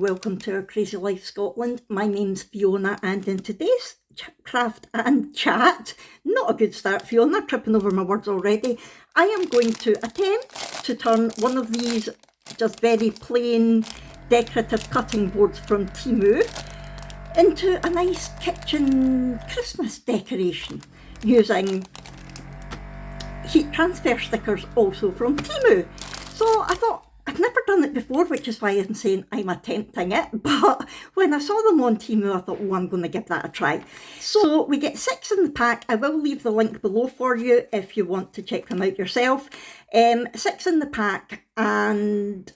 welcome to our Crazy Life Scotland. My name's Fiona, and in today's craft and chat, not a good start Fiona, tripping over my words already, I am going to attempt to turn one of these just very plain decorative cutting boards from Temu into a nice kitchen Christmas decoration using heat transfer stickers also from Temu. So I thought, I've never done it before, which is why I'm saying I'm attempting it, but when I saw them on Temu I thought, oh, I'm going to give that a try. So we get 6 in the pack. I will leave the link below for you if you want to check them out yourself. 6 in the pack, and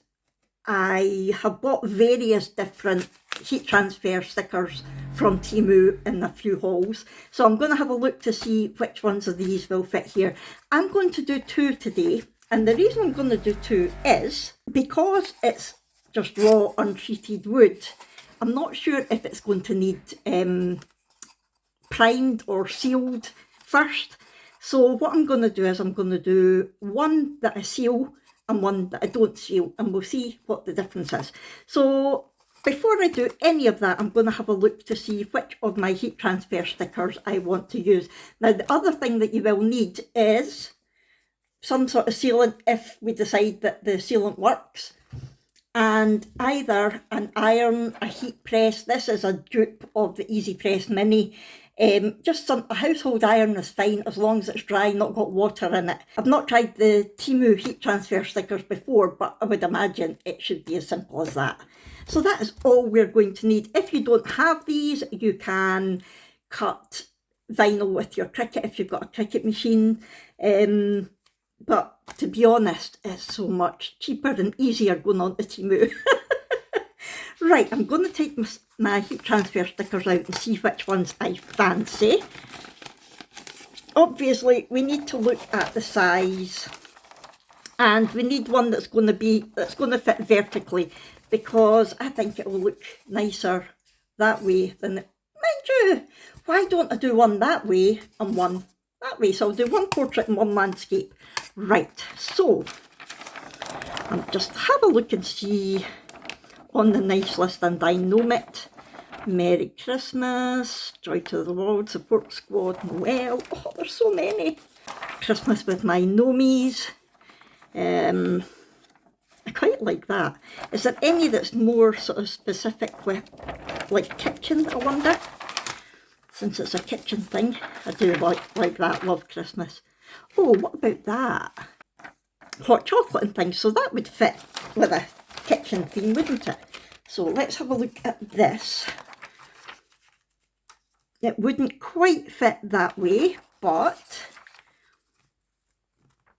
I have bought various different heat transfer stickers from Temu in a few hauls, so I'm going to have a look to see which ones of these will fit here. I'm going to do 2 today, and the reason I'm going to do 2 is because it's just raw untreated wood. I'm not sure if it's going to need primed or sealed first, so what I'm going to do is I'm going to do one that I seal and one that I don't seal, and we'll see what the difference is. So before I do any of that, I'm going to have a look to see which of my heat transfer stickers I want to use. Now, the other thing that you will need is some sort of sealant if we decide that the sealant works, and either an iron, a heat press. This is a dupe of the Easy Press Mini. Just a household iron is fine as long as it's dry, not got water in it. I've not tried the Temu heat transfer stickers before, but I would imagine it should be as simple as that. So that is all we're going to need. If you don't have these, you can cut vinyl with your Cricut if you've got a Cricut machine. But to be honest, it's so much cheaper and easier going on to Temu. Right, I'm going to take my heat transfer stickers out and see which ones I fancy. Obviously, we need to look at the size, and we need one that's going to fit vertically, because I think it will look nicer that way than it. Mind you, why don't I do one that way and one that way? So I'll do one portrait and one landscape. Right, so I'll just have a look and see on the nice list, and I know it. Merry Christmas, Joy to the World, Support Squad, Noel. Oh, there's so many. Christmas with my Nomies. I quite like that. Is there any that's more sort of specific with, like, kitchen, I wonder? Since it's a kitchen thing, I do like that. Love Christmas. Oh, what about that? Hot chocolate and things. So that would fit with a kitchen theme, wouldn't it? So let's have a look at this. It wouldn't quite fit that way, but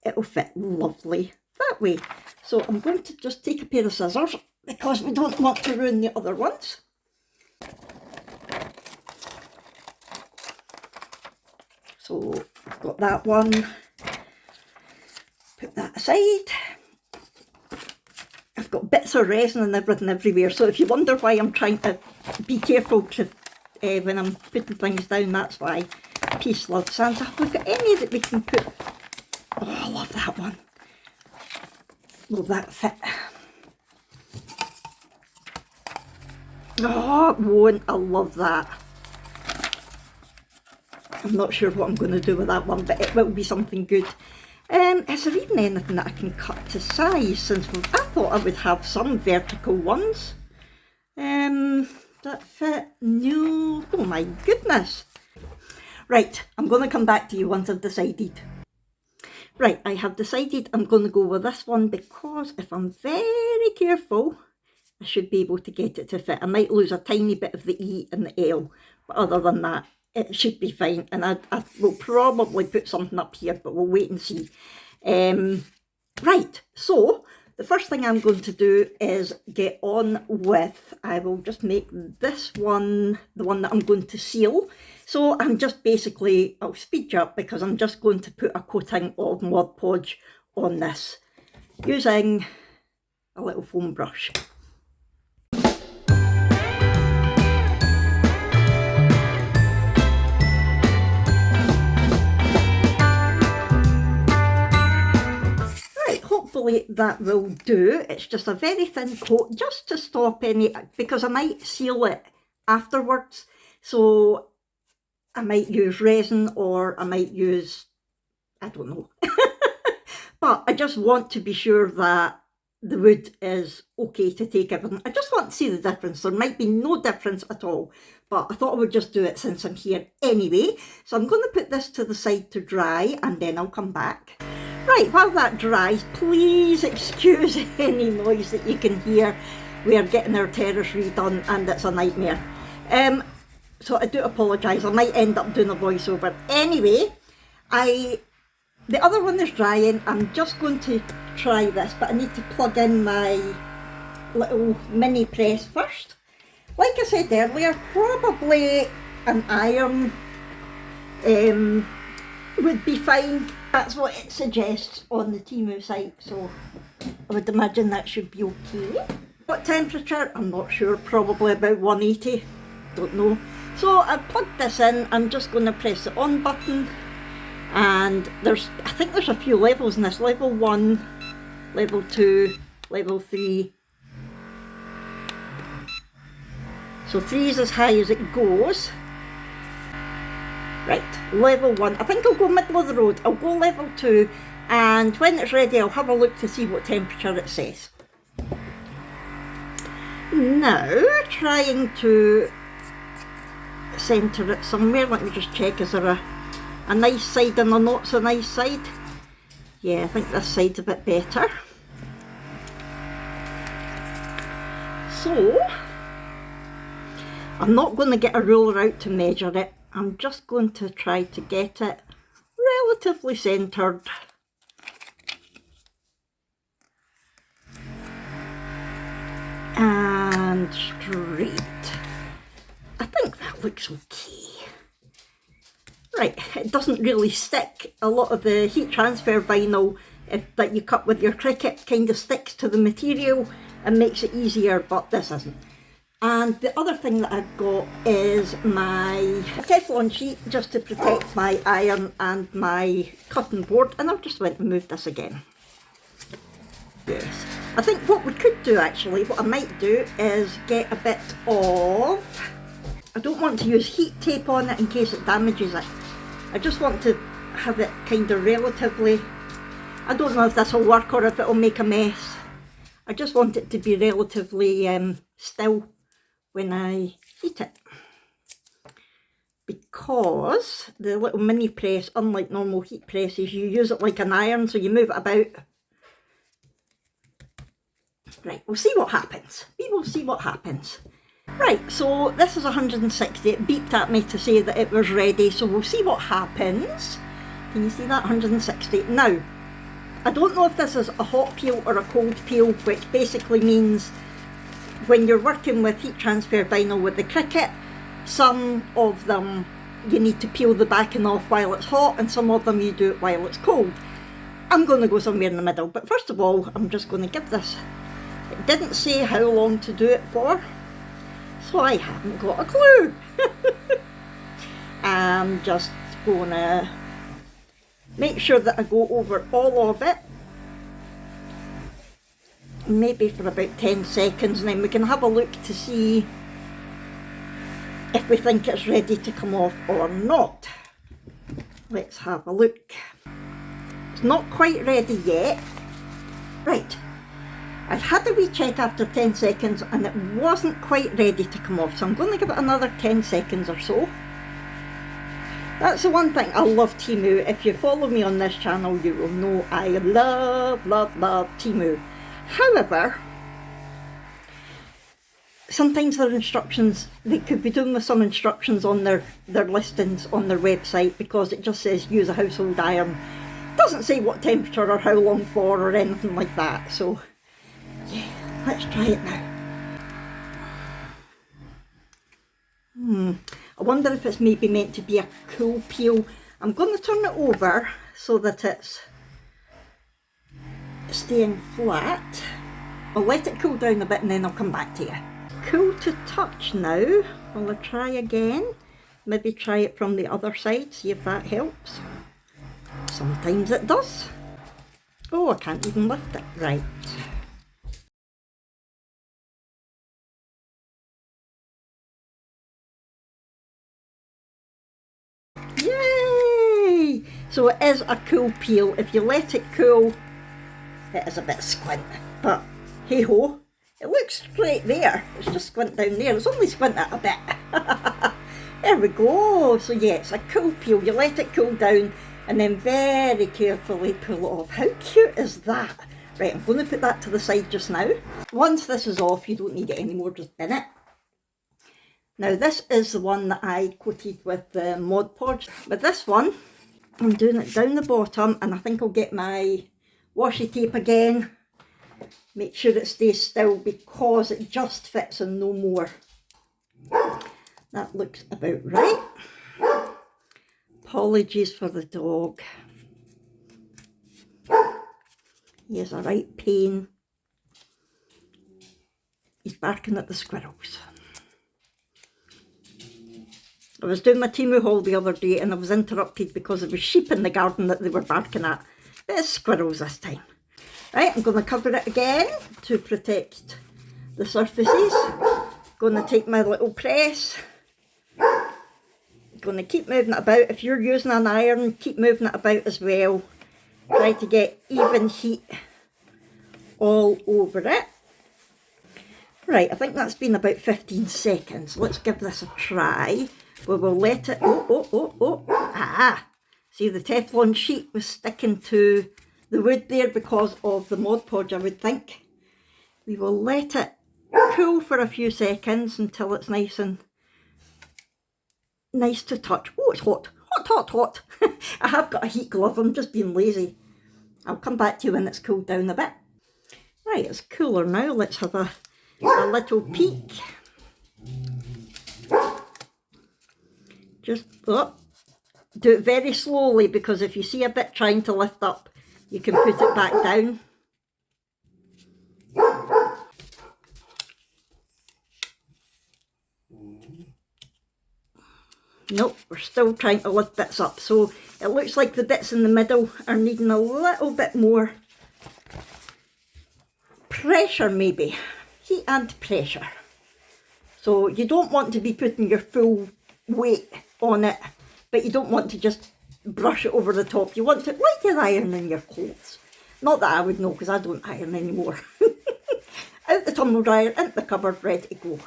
it'll fit lovely that way. So I'm going to just take a pair of scissors because we don't want to ruin the other ones. So I've got that one. Put that aside. I've got bits of resin and everything everywhere, so if you wonder why I'm trying to be careful when I'm putting things down, that's why. Peace, love, Santa. Have we got any that we can put? Oh, I love that one. Will that fit? Oh, it won't. I love that. I'm not sure what I'm going to do with that one, but it will be something good. Is there even anything that I can cut to size? Since I thought I would have some vertical ones. That fit? No. Oh my goodness. Right, I'm going to come back to you once I've decided. Right, I have decided I'm going to go with this one, because if I'm very careful, I should be able to get it to fit. I might lose a tiny bit of the E and the L, but other than that, it should be fine. And I will probably put something up here, but we'll wait and see. Right, so the first thing I'm going to do is get on with, I will just make this one the one that I'm going to seal. So I'm just basically, I'll speed you up because I'm just going to put a coating of Mod Podge on this using a little foam brush. Hopefully that will do. It's just a very thin coat just to stop any, because I might seal it afterwards. So I might use resin or I might use, I don't know. But I just want to be sure that the wood is okay to take everything. I just want to see the difference. There might be no difference at all, but I thought I would just do it since I'm here anyway. So I'm going to put this to the side to dry and then I'll come back. Right, while that dries, please excuse any noise that you can hear. We are getting our terrace redone and it's a nightmare. So I do apologise. I might end up doing a voiceover. Anyway, the other one is drying. I'm just going to try this, but I need to plug in my little mini press first. Like I said earlier, probably an iron would be fine. That's what it suggests on the Temu site, so I would imagine that should be okay. What temperature? I'm not sure, probably about 180, don't know. So I've plugged this in. I'm just going to press the on button, and I think there's a few levels in this. Level 1, level 2, level 3. So 3 is as high as it goes. Right, level 1. I think I'll go middle of the road. I'll go level 2, and when it's ready I'll have a look to see what temperature it says. Now, trying to centre it somewhere. Let me just check, is there a nice side and a not so nice side? Yeah, I think this side's a bit better. So, I'm not going to get a ruler out to measure it. I'm just going to try to get it relatively centred. And straight. I think that looks okay. Right, it doesn't really stick. A lot of the heat transfer vinyl that you cut with your Cricut kind of sticks to the material and makes it easier, but this isn't. And the other thing that I've got is my Teflon sheet, just to protect my iron and my cutting board, and I've just went and moved this again. Yes. I think what we could do actually, what I might do is get a bit of, I don't want to use heat tape on it in case it damages it. I just want to have it kind of relatively, I don't know if this will work or if it will make a mess. I just want it to be relatively still when I heat it, because the little mini press, unlike normal heat presses, you use it like an iron, so you move it about. Right, we'll see what happens. We will see what happens. Right, so this is 160. It beeped at me to say that it was ready, so we'll see what happens. Can you see that? 160. Now, I don't know if this is a hot peel or a cold peel, which basically means when you're working with heat transfer vinyl with the Cricut, some of them you need to peel the backing off while it's hot, and some of them you do it while it's cold. I'm going to go somewhere in the middle, but first of all I'm just going to give this, it didn't say how long to do it for, so I haven't got a clue. I'm just going to make sure that I go over all of it, maybe for about 10 seconds, and then we can have a look to see if we think it's ready to come off or not. Let's have a look. It's not quite ready yet. Right, I had a wee check after 10 seconds and it wasn't quite ready to come off, so I'm going to give it another 10 seconds or so. That's the one thing I love Temu. If you follow me on this channel, you will know I love Temu. However, sometimes their instructions, they could be doing with some instructions on their listings on their website, because it just says use a household iron. It doesn't say what temperature or how long for or anything like that. So yeah, let's try it now. I wonder if it's maybe meant to be a cool peel. I'm going to turn it over so that it's staying flat. I'll let it cool down a bit and then I'll come back to you. Cool to touch now. Will I try again? Maybe try it from the other side, see if that helps. Sometimes it does. Oh, I can't even lift it. Right. Yay! So it is a cool peel. If you let it cool, it is a bit squint, but hey ho, it looks straight there. It's just squint down there. It's only squint it a bit. There we go. So yeah, it's a cool peel. You let it cool down and then very carefully pull it off. How cute is that? Right, I'm going to put that to the side just now. Once this is off, you don't need it anymore, just bin it. Now this is the one that I coated with the Mod Podge. With this one, I'm doing it down the bottom, and I think I'll get my washi tape again. Make sure it stays still because it just fits and no more. That looks about right. Apologies for the dog. He has a right pain. He's barking at the squirrels. I was doing my Temu haul the other day and I was interrupted because there was sheep in the garden that they were barking at. But it's squirrels this time. Right, I'm going to cover it again to protect the surfaces. Going to take my little press. Going to keep moving it about. If you're using an iron, keep moving it about as well. Try to get even heat all over it. Right, I think that's been about 15 seconds. Let's give this a try. We will let it, see, the Teflon sheet was sticking to the wood there because of the Mod Podge, I would think. We will let it cool for a few seconds until it's nice to touch. Oh, it's hot, hot. I have got a heat glove, I'm just being lazy. I'll come back to you when it's cooled down a bit. Right, it's cooler now. Let's have a little peek. Just do it very slowly, because if you see a bit trying to lift up, you can put it back down. Nope, we're still trying to lift bits up. So it looks like the bits in the middle are needing a little bit more pressure, maybe. Heat and pressure. So you don't want to be putting your full weight on it, but you don't want to just brush it over the top. You want it like you're ironing your clothes. Not that I would know, because I don't iron anymore. Out the tumble dryer, into the cupboard, ready to go.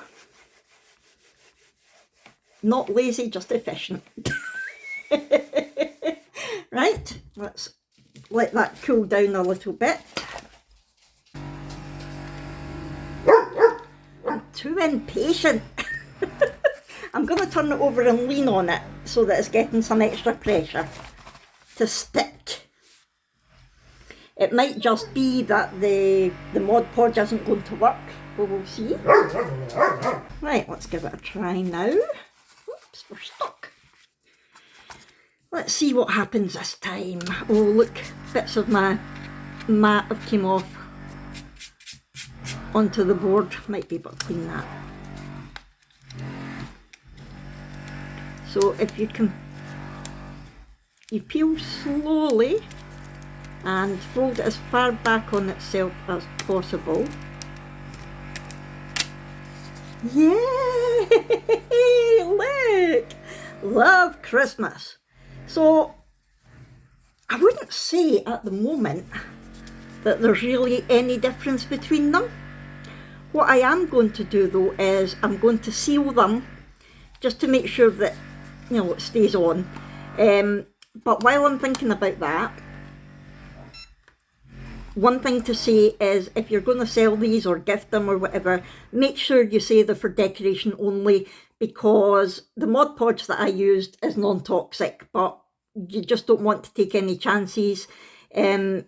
Not lazy, just efficient. Right, let's let that cool down a little bit. I'm too impatient. I'm going to turn it over and lean on it so that it's getting some extra pressure to stick. It might just be that the Mod Podge isn't going to work, but we'll see. Right, let's give it a try now. Oops, we're stuck. Let's see what happens this time. Oh look, bits of my mat have come off onto the board. Might be able to clean that. So if you can, you peel slowly and fold it as far back on itself as possible. Yay! Look! Love Christmas. So I wouldn't say at the moment that there's really any difference between them. What I am going to do though is I'm going to seal them just to make sure that, you know, it stays on. But while I'm thinking about that, one thing to say is if you're going to sell these or gift them or whatever, make sure you say they're for decoration only, because the Mod Podge that I used is non-toxic, but you just don't want to take any chances. And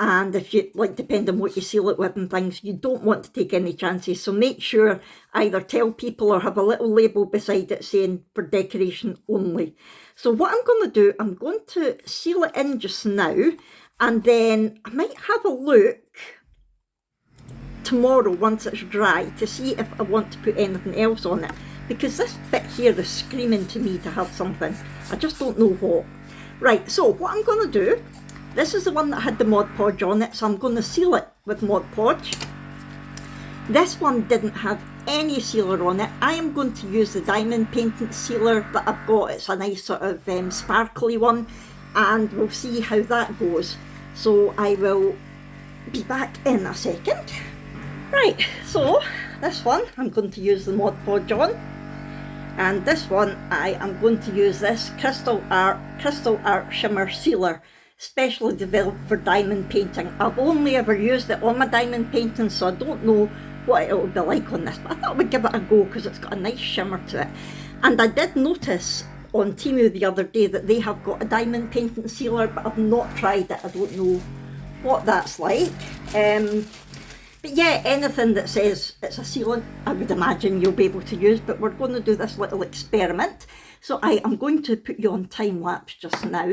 if you, like, depend on what you seal it with and things, you don't want to take any chances. So make sure either tell people or have a little label beside it saying for decoration only. So what I'm going to do, I'm going to seal it in just now, and then I might have a look tomorrow once it's dry to see if I want to put anything else on it, because this bit here is screaming to me to have something. I just don't know what. Right, so what I'm going to do, This is the one that had the Mod Podge on it, so I'm going to seal it with Mod Podge. This one didn't have any sealer on it. I am going to use the diamond painting sealer that I've got. It's a nice sort of sparkly one, and we'll see how that goes. So I will be back in a second. Right, so this one I'm going to use the Mod Podge on, and this one I am going to use this Crystal Art Shimmer Sealer, specially developed for diamond painting. I've only ever used it on my diamond painting, so I don't know what it will be like on this, but I thought I would give it a go because it's got a nice shimmer to it. And I did notice on Temu the other day that they have got a diamond painting sealer, but I've not tried it. I don't know what that's like. But yeah, anything that says it's a sealant, I would imagine you'll be able to use, but we're going to do this little experiment. So I am going to put you on time lapse just now.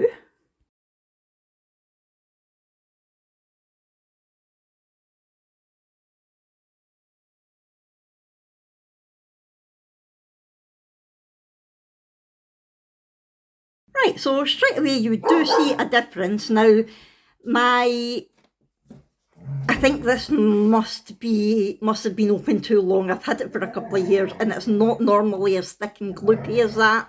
Right, so straight away you do see a difference. Now, I think this must have been open too long. I've had it for a couple of years and it's not normally as thick and gloopy as that.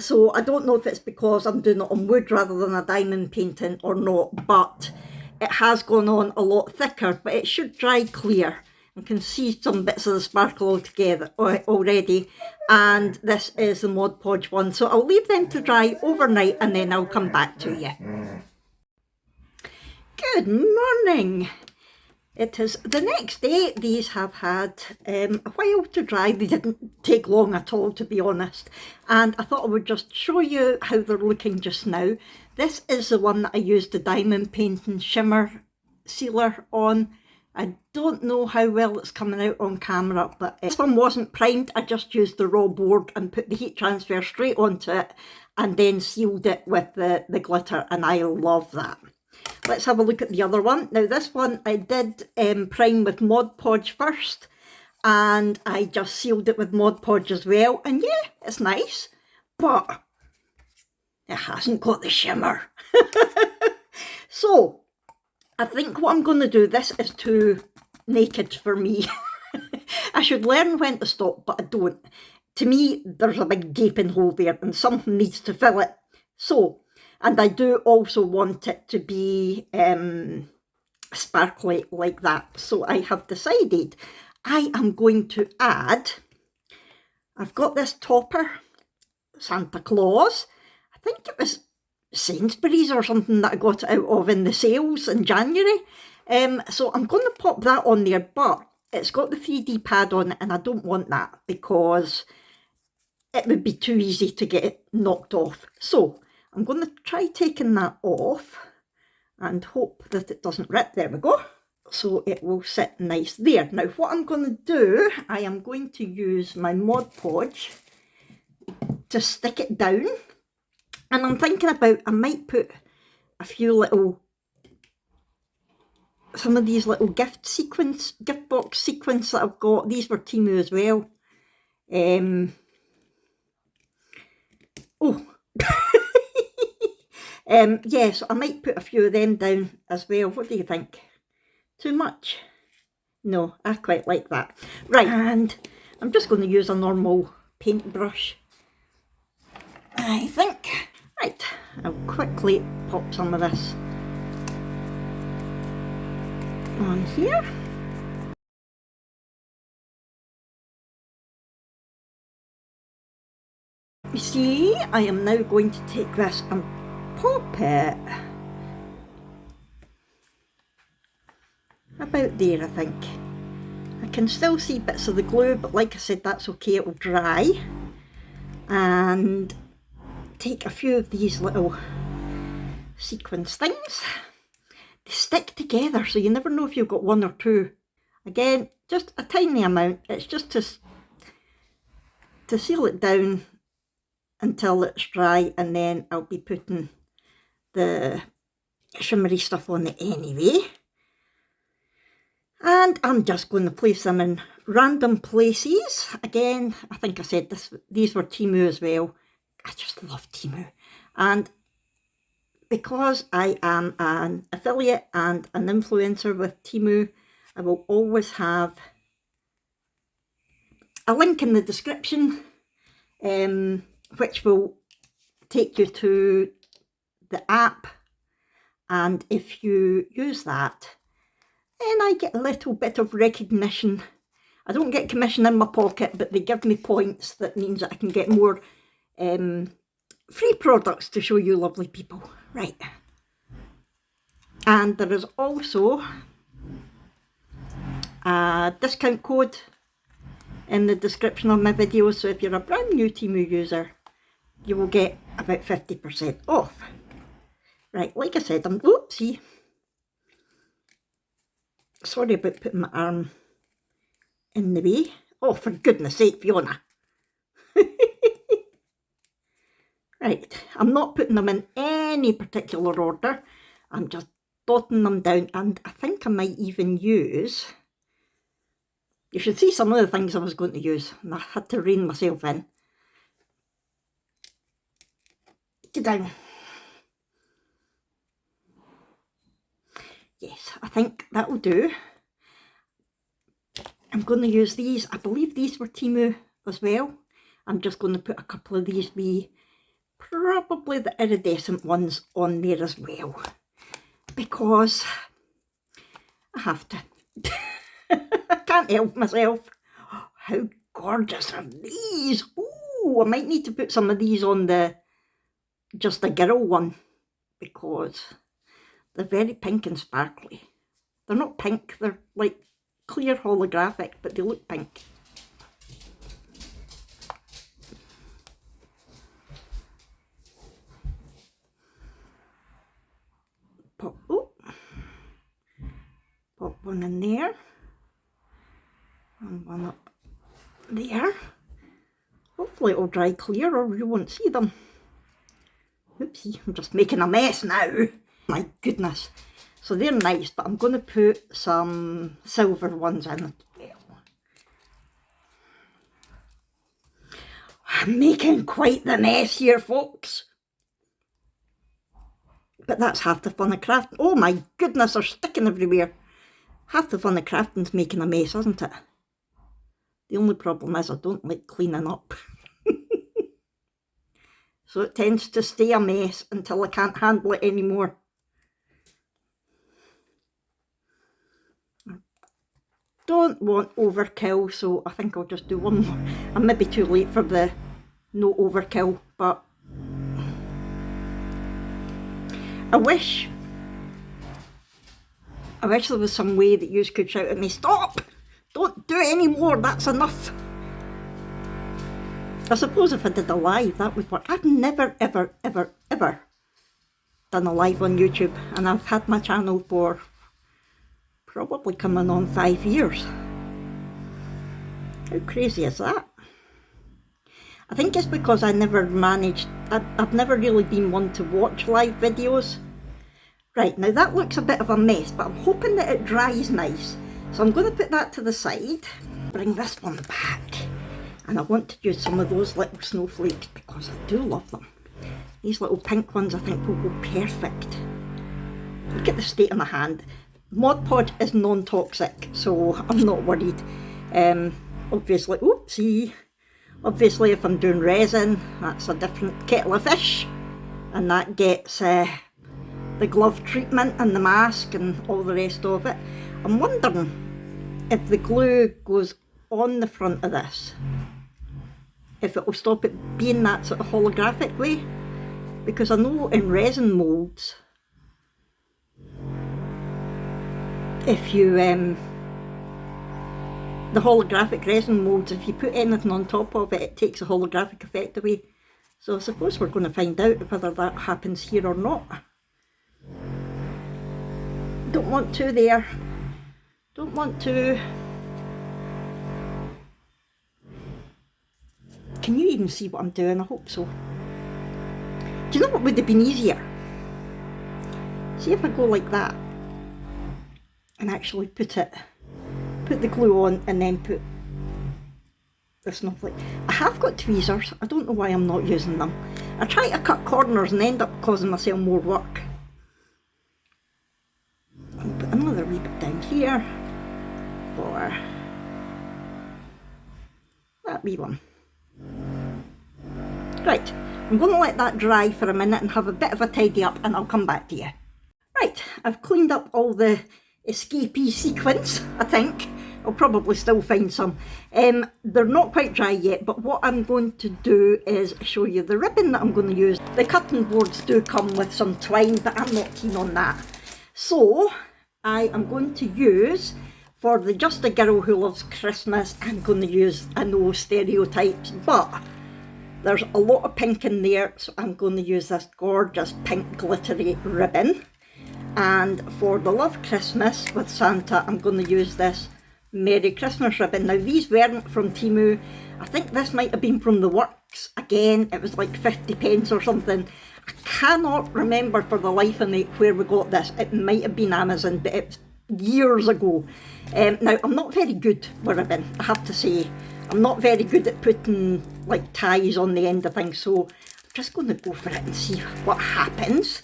So I don't know if it's because I'm doing it on wood rather than a diamond painting or not, but it has gone on a lot thicker, but it should dry clear. You can see some bits of the sparkle altogether already, and this is the Mod Podge one. So I'll leave them to dry overnight and then I'll come back to you. Good morning. It is the next day. These have had a while to dry. They didn't take long at all, to be honest. And I thought I would just show you how they're looking just now. This is the one that I used the diamond painting shimmer sealer on. I don't know how well it's coming out on camera, but this one wasn't primed. I just used the raw board and put the heat transfer straight onto it and then sealed it with the glitter, and I love that. Let's have a look at the other one. Now this one I did prime with Mod Podge first, and I just sealed it with Mod Podge as well, and yeah, it's nice, but it hasn't got the shimmer. So I think what I'm going to do, this is too naked for me. I should learn when to stop, but I don't. To me, there's a big gaping hole there and something needs to fill it. So, and I do also want it to be sparkly like that. So I have decided I am going to add, I've got this topper, Santa Claus. I think it was Sainsbury's or something that I got it out of in the sales in January. So I'm going to pop that on there, but it's got the 3D pad on it and I don't want that because it would be too easy to get it knocked off. So I'm going to try taking that off and hope that it doesn't rip. There we go. So it will sit nice there. Now what I'm going to do, I am going to use my Mod Podge to stick it down. And I'm thinking about, I might put a few little, some of these little gift box sequins that I've got. These were Temu as well. Yeah, so I might put a few of them down as well. What do you think? Too much? No, I quite like that. Right, and I'm just going to use a normal paintbrush, I think. Right, I'll quickly pop some of this on here. You see, I am now going to take this and pop it about there, I think. I can still see bits of the glue, but like I said, that's okay, it will dry. And take a few of these little sequence things. They stick together, so you never know if you've got one or two. Again, just a tiny amount. It's just to seal it down until it's dry, and then I'll be putting the shimmery stuff on it anyway. And I'm just going to place them in random places. Again, I think I said these were Temu as well. I just love Temu. And because I am an affiliate and an influencer with Temu, I will always have a link in the description, which will take you to the app, and if you use that, then I get a little bit of recognition. I don't get commission in my pocket, but they give me points that means that I can get more free products to show you lovely people. Right. And there is also a discount code in the description of my video, so if you're a brand new Temu user, you will get about 50% off. Right, like I said, oopsie. Sorry about putting my arm in the way. Oh, for goodness sake, Fiona. Right, I'm not putting them in any particular order. I'm just dotting them down, and I think I might even use... You should see some of the things I was going to use, and I had to rein myself in. Get down. Yes, I think that will do. I'm going to use these. I believe these were Temu as well. I'm just going to put a couple of these probably the iridescent ones on there as well, because I have to. I can't help myself. How gorgeous are these? Ooh, I might need to put some of these on just the girl one, because they're very pink and sparkly. They're not pink, they're like clear holographic, but they look pink. Pop one in there, and one up there. Hopefully it'll dry clear or you won't see them. Oopsie, I'm just making a mess now. My goodness. So they're nice, but I'm going to put some silver ones in as well. I'm making quite the mess here, folks. But that's half the fun of crafting. Oh my goodness, they're sticking everywhere. Half the fun of crafting's making a mess, isn't it? The only problem is I don't like cleaning up. So it tends to stay a mess until I can't handle it anymore. Don't want overkill, so I think I'll just do one more. I'm maybe too late for the no overkill, but I wish there was some way that you could shout at me, stop! Don't do it anymore, that's enough. I suppose if I did a live, that would work. I've never, ever, ever, ever done a live on YouTube, and I've had my channel for probably coming on 5 years. How crazy is that? I think it's because I never managed, I've never really been one to watch live videos. Right, now that looks a bit of a mess, but I'm hoping that it dries nice. So I'm going to put that to the side, bring this one back. And I want to use some of those little snowflakes because I do love them. These little pink ones I think will go perfect. Look at the state of my hand. Mod Podge is non-toxic, so I'm not worried. Obviously, oopsie. Obviously if I'm doing resin, that's a different kettle of fish. And that gets the glove treatment and the mask and all the rest of it. I'm wondering if the glue goes on the front of this, if it will stop it being that sort of holographic way, because I know in resin moulds, if you the holographic resin moulds, if you put anything on top of it, it takes the holographic effect away. So I suppose we're going to find out whether that happens here or not. Don't want to there. Don't want to. Can you even see what I'm doing? I hope so. Do you know what would have been easier? See if I go like that and actually put the glue on and then put the snowflake. I have got tweezers. I don't know why I'm not using them. I try to cut corners and end up causing myself more work. that wee one. Right, I'm going to let that dry for a minute and have a bit of a tidy up, and I'll come back to you. Right, I've cleaned up all the escapee sequins, I think. I'll probably still find some. They're not quite dry yet, but what I'm going to do is show you the ribbon that I'm going to use. The cutting boards do come with some twine, but I'm not keen on that. So I am going to use, for the Just a Girl Who Loves Christmas, I'm going to use, I know, stereotypes, but there's a lot of pink in there, so I'm going to use this gorgeous pink glittery ribbon. And for the Love Christmas with Santa, I'm going to use this Merry Christmas ribbon. Now, these weren't from Temu. I think this might have been from the Works. Again, it was like 50 pence or something. I cannot remember for the life of me where we got this. It might have been Amazon, but it's years ago. Now, I'm not very good with ribbon, I have to say. I'm not very good at putting like ties on the end of things, so I'm just going to go for it and see what happens.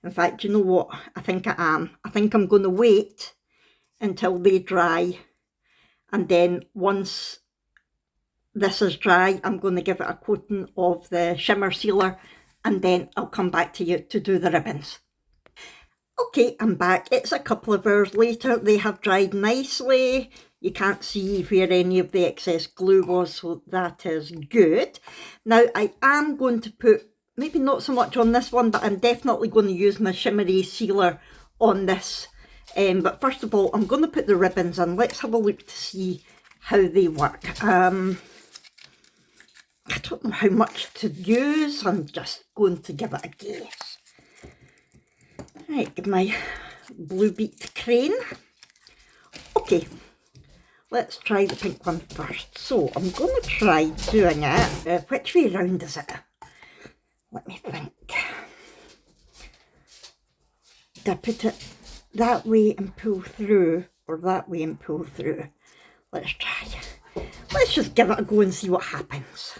In fact, you know what? I think I am. I think I'm going to wait until they dry, and then once this is dry, I'm going to give it a coating of the shimmer sealer, and then I'll come back to you to do the ribbons. Okay, I'm back. It's a couple of hours later. They have dried nicely. You can't see where any of the excess glue was, so that is good. Now, I am going to put, maybe not so much on this one, but I'm definitely going to use my shimmery sealer on this. But first of all, I'm going to put the ribbons in. Let's have a look to see how they work. I don't know how much to use. I'm just going to give it a guess. Right, give my blue bead crane. Okay, let's try the pink one first. So I'm going to try doing it. Which way round is it? Let me think. Do I put it that way and pull through, or that way and pull through? Let's try. Let's just give it a go and see what happens.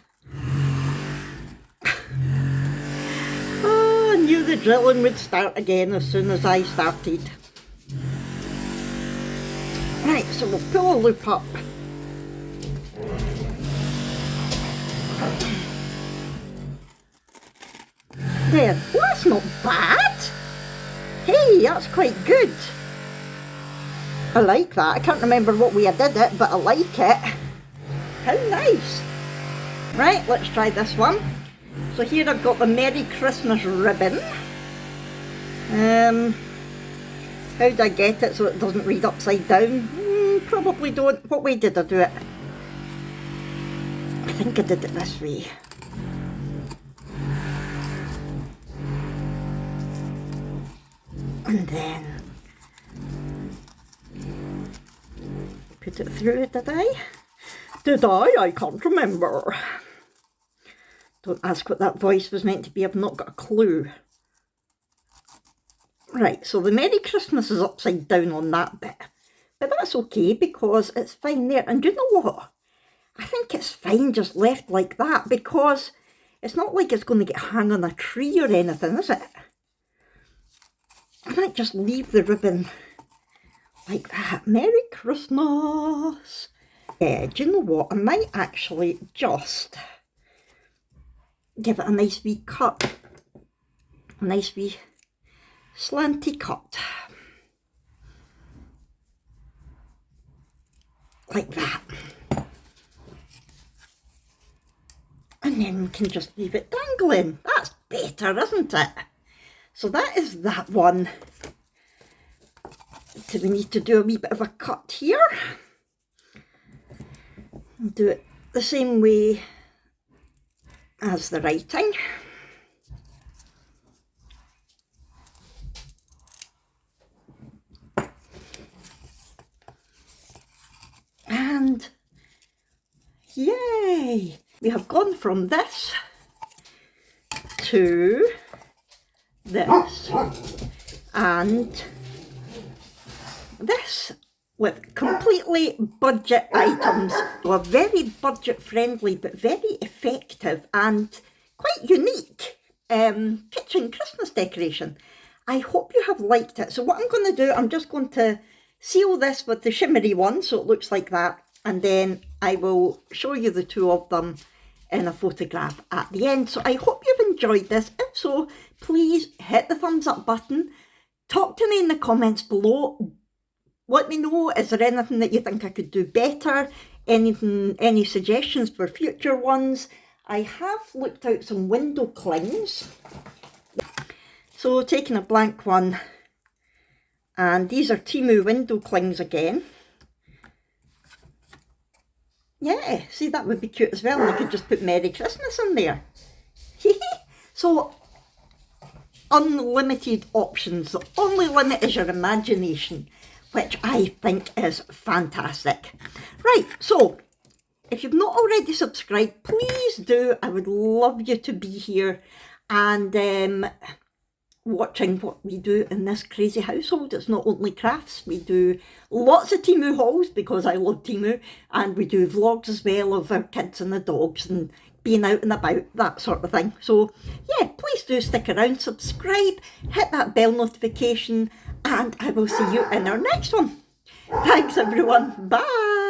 Oh, I knew the drilling would start again as soon as I started. Right, so we'll pull a loop up. There. Well, that's not bad. Hey, that's quite good. I like that. I can't remember what way I did it, but I like it. How nice. Right, let's try this one. So here I've got the Merry Christmas ribbon. How do I get it so it doesn't read upside down? Probably don't. What way did I do it? I think I did it this way. And then put it through, did I? Did I? I can't remember. Don't ask what that voice was meant to be. I've not got a clue. Right, so the Merry Christmas is upside down on that bit. But that's okay because it's fine there. And you know what? I think it's fine just left like that because it's not like it's going to get hung on a tree or anything, is it? I might just leave the ribbon like that. Merry Christmas. Yeah, do you know what? I might actually just give it a nice wee cut. A nice wee slanty cut. Like that. And then we can just leave it dangling. That's better, isn't it? So that is that one. So we need to do a wee bit of a cut here. And do it the same way as the writing. And yay! We have gone from this to this and this with completely budget items. So a very budget friendly but very effective and quite unique kitchen Christmas decoration. I hope you have liked it. So what I'm going to do, I'm just going to seal this with the shimmery one so it looks like that, and then I will show you the two of them in a photograph at the end. So I hope you've enjoyed this. If so, please hit the thumbs up button. Talk to me in the comments below. Let me know, is there anything that you think I could do better? Any suggestions for future ones? I have looked out some window clings. So taking a blank one, and these are Temu window clings again. Yeah, see, that would be cute as well, and I could just put Merry Christmas in there. So, unlimited options. The only limit is your imagination, which I think is fantastic. Right, so, if you've not already subscribed, please do. I would love you to be here and watching what we do in this crazy household. It's not only crafts, we do lots of Temu hauls because I love Temu, and we do vlogs as well of our kids and the dogs and being out and about, that sort of thing. So yeah, please do stick around, subscribe, hit that bell notification, and I will see you in our next one. Thanks everyone, bye.